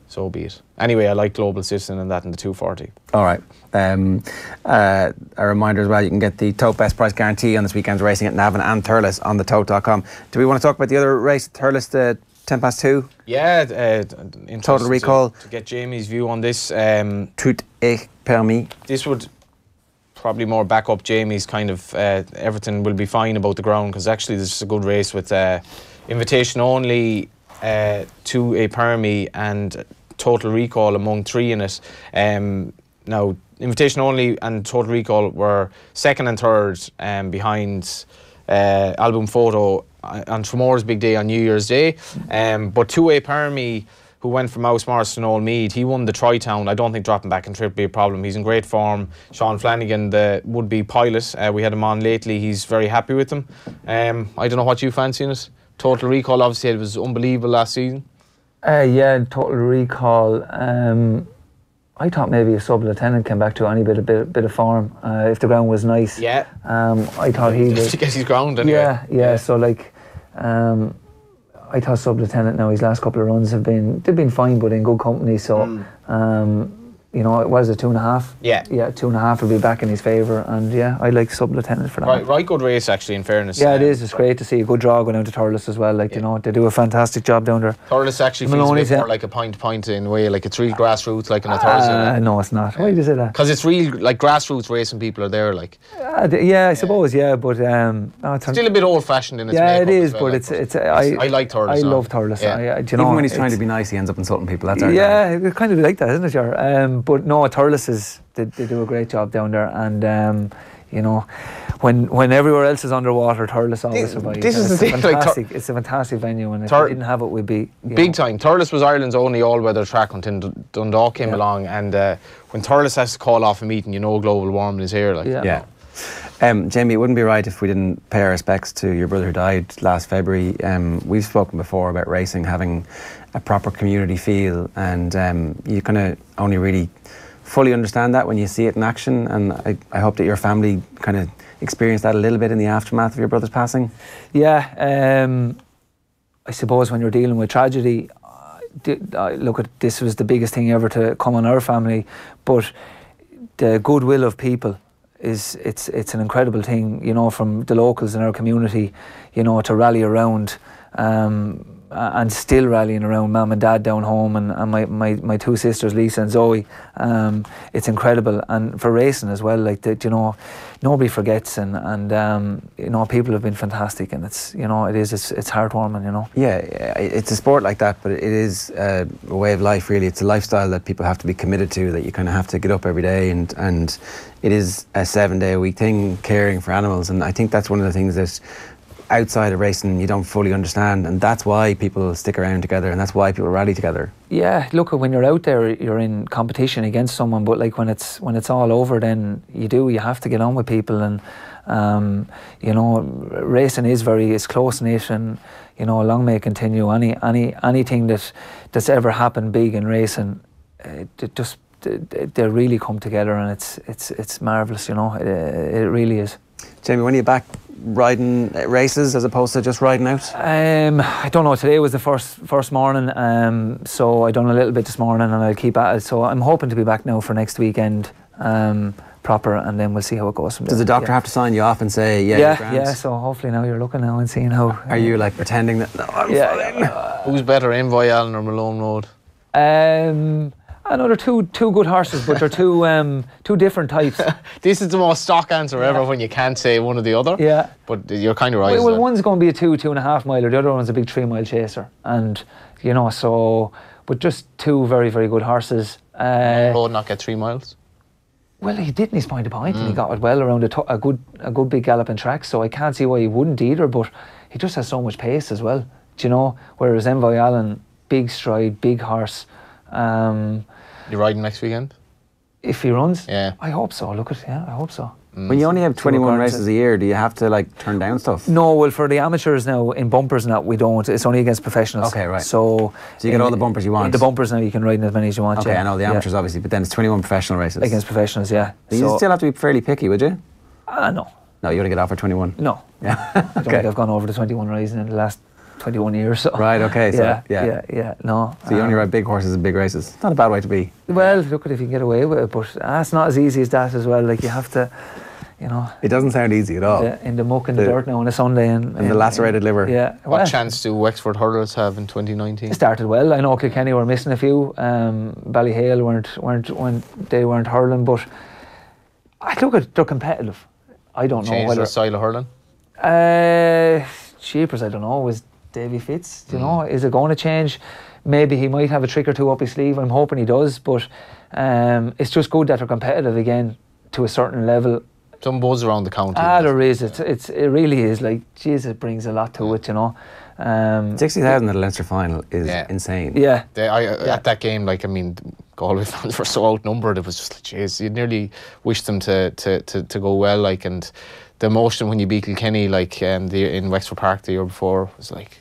so be it. Anyway, I like Global Citizen and that in the 240. All right. A reminder as well, you can get the Tote Best Price Guarantee on this weekend's racing at Navan and Thurles on the Tote.com. Do we want to talk about the other race, Thurles, the 10:02? Yeah. Total Recall. To get Jamie's view on this. Tout est permis. This would probably more back up Jamie's kind of everything will be fine about the ground, because actually this is a good race with invitation only, 2 a Permi and Total Recall among 3 in it. Now, Invitation Only and Total Recall were 2nd and 3rd behind Album Photo on Tremore's big day on New Year's Day. But 2 a Permi, who went from Mouse Morris to Old Mead, he won the Tri-Town. I don't think dropping back in trip would be a problem. He's in great form. Sean Flanagan, the would-be pilot, we had him on lately. He's very happy with him. I don't know what you fancy in it. Total Recall, obviously, it was unbelievable last season. Yeah, Total Recall. I thought maybe a sub-lieutenant came back to any bit of form if the ground was nice. Yeah. I thought he just was to get his ground anyway. Yeah. So like, I thought sub-lieutenant now his last couple of runs they've been fine, but in good company. So You know, was it 2.5? Yeah. Yeah, 2.5 will be back in his favour. And yeah, I like sub-lieutenant for that. Right, good race actually, in fairness. Yeah, it is. It's great to see a good draw going down to Thurles as well. Like, you know, they do a fantastic job down there. Thurles actually feels a bit more like a point in a way, like it's real grassroots, like in a Thursday. No, it's not. Why do you say that? Because it's real, like grassroots racing people are there, like. Yeah, I suppose, yeah, but no, it's still a bit old-fashioned in its yeah, it is, well, but like, I like Thurles. I love Thurles. Yeah. Do you know, even when he's trying to be nice, he ends up insulting people. That's our yeah, it's kind of like that, isn't it, Jar? But no, Thurles is they do a great job down there, and you know, when everywhere else is underwater, Thurles always survives. This is the thing, it's a fantastic venue, and if we didn't have it, we'd be big time. Thurles was Ireland's only all-weather track until Dundalk came along, and when Thurles has to call off a meeting, you know, global warming is here. Like, yeah. Jamie, it wouldn't be right if we didn't pay our respects to your brother who died last February. We've spoken before about racing having a proper community feel, and you kind of only really fully understand that when you see it in action, and I hope that your family kind of experienced that a little bit in the aftermath of your brother's passing. Yeah, I suppose when you're dealing with tragedy, look, at this was the biggest thing ever to come on our family, but the goodwill of people it's an incredible thing, you know, from the locals in our community, you know, to rally around, and still rallying around Mum and Dad down home, and my two sisters, Lisa and Zoe. It's incredible, and for racing as well, like that, you know, nobody forgets, and you know, people have been fantastic, and it's, you know, it's heartwarming, you know. Yeah, it's a sport like that, but it is a way of life, really. It's a lifestyle that people have to be committed to, that you kind of have to get up every day, and it is a 7-day-a-week thing, caring for animals, and I think that's one of the things that outside of racing you don't fully understand, and that's why people stick around together, and that's why people rally together. Yeah, look, when you're out there, you're in competition against someone, but like when it's all over, then you have to get on with people, and you know, racing is it's close knit, and you know, long may it continue. Anything that's ever happened big in racing, they really come together, and it's marvellous, you know. It really is. Jamie, when are you back riding races as opposed to just riding out? I don't know. Today was the first morning, so I done a little bit this morning, and I'll keep at it. So I'm hoping to be back now for next weekend, proper, and then we'll see how it goes from there. Does the doctor have to sign you off and say, yeah, you're grand? Yeah, so hopefully now you're looking now and seeing how... Are you like pretending that, no, I'm fine? Who's better, Envoy Allen or Malone Road? I know they're two good horses, but they're two different types. This is the most stock answer ever when you can't say one or the other. Yeah. But you're kind of right. Well, one's going to be a 2.5 miler, the other one's a big 3 mile chaser. And, you know, so, but just two very, very good horses. Road not get 3 miles? Well, he did in his point to point, and he got it well around a good big galloping track, so I can't see why he wouldn't either, but he just has so much pace as well, do you know? Whereas Envoy Allen, big stride, big horse. You riding next weekend? If he runs? Yeah. I hope so. I hope so. When you only have 21 races a year, do you have to like turn down stuff? No, well, for the amateurs now, in bumpers and that, we don't. It's only against professionals. Okay, right. So you get all the bumpers you want? The bumpers now, you can ride in as many as you want. Okay, yeah. I know the amateurs obviously, but then it's 21 professional races. Against professionals, yeah. You still have to be fairly picky, would you? No. No, you want to get off for 21? No. Yeah. I don't think I've gone over the 21 rising in the last 21 years. So. Right, okay. So, yeah, no. So you only ride big horses in big races. Not a bad way to be. Well, look at if you can get away with it, but it's not as easy as that as well. Like, you have to, you know. It doesn't sound easy at all. In the muck and the dirt now on a Sunday. And the lacerated liver. Yeah. What chance do Wexford hurlers have in 2019? It started well. I know Kilkenny were missing a few. Ballyhale weren't hurling, but I look at they're competitive. I don't know Change their style of hurling? Cheapers, I don't know. Was Davy Fitz, do you know, is it going to change? Maybe he might have a trick or two up his sleeve. I'm hoping he does, but it's just good that they're competitive again to a certain level. Some buzz around the county. There is. It really is. Like, Jesus, it brings a lot to it, you know. 60,000 at a Leinster final is insane. Yeah. At that game, like, I mean, Galway fans were so outnumbered. It was just like, jeez, you nearly wish them to go well, like, and the emotion when you beat Kilkenny, like, in Wexford Park the year before, was like,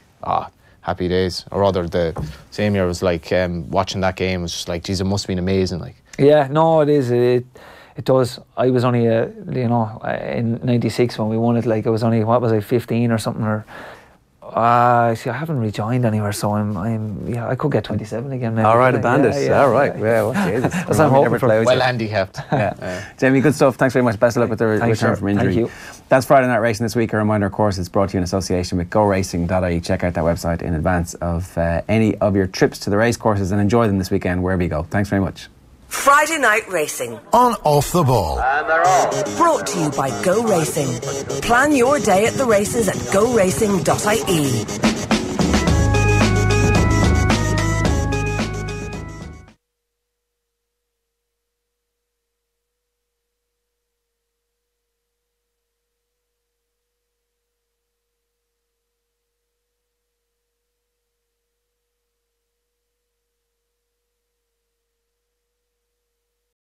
happy days. Or rather, the same year was like, watching that game was just like, geez, it must have been amazing. Like, yeah, no, it is. It does. I was only, in '96 when we won it. Like, I was only 15 or something, or See, I haven't rejoined anywhere, so yeah, I could get 27 again now. All right, a bandit. All right. Yeah, well, Jesus. That's what I'm hoping for. Well handicapped. Yeah. Jamie, good stuff. Thanks very much. Best of luck with the return from injury. Thank you. That's Friday Night Racing this week. A reminder, of course, it's brought to you in association with GoRacing.ie. Check out that website in advance of any of your trips to the race courses and enjoy them this weekend wherever you go. Thanks very much. Friday Night Racing. On Off the Ball. And they're off. Brought to you by Go Racing. Plan your day at the races at GoRacing.ie.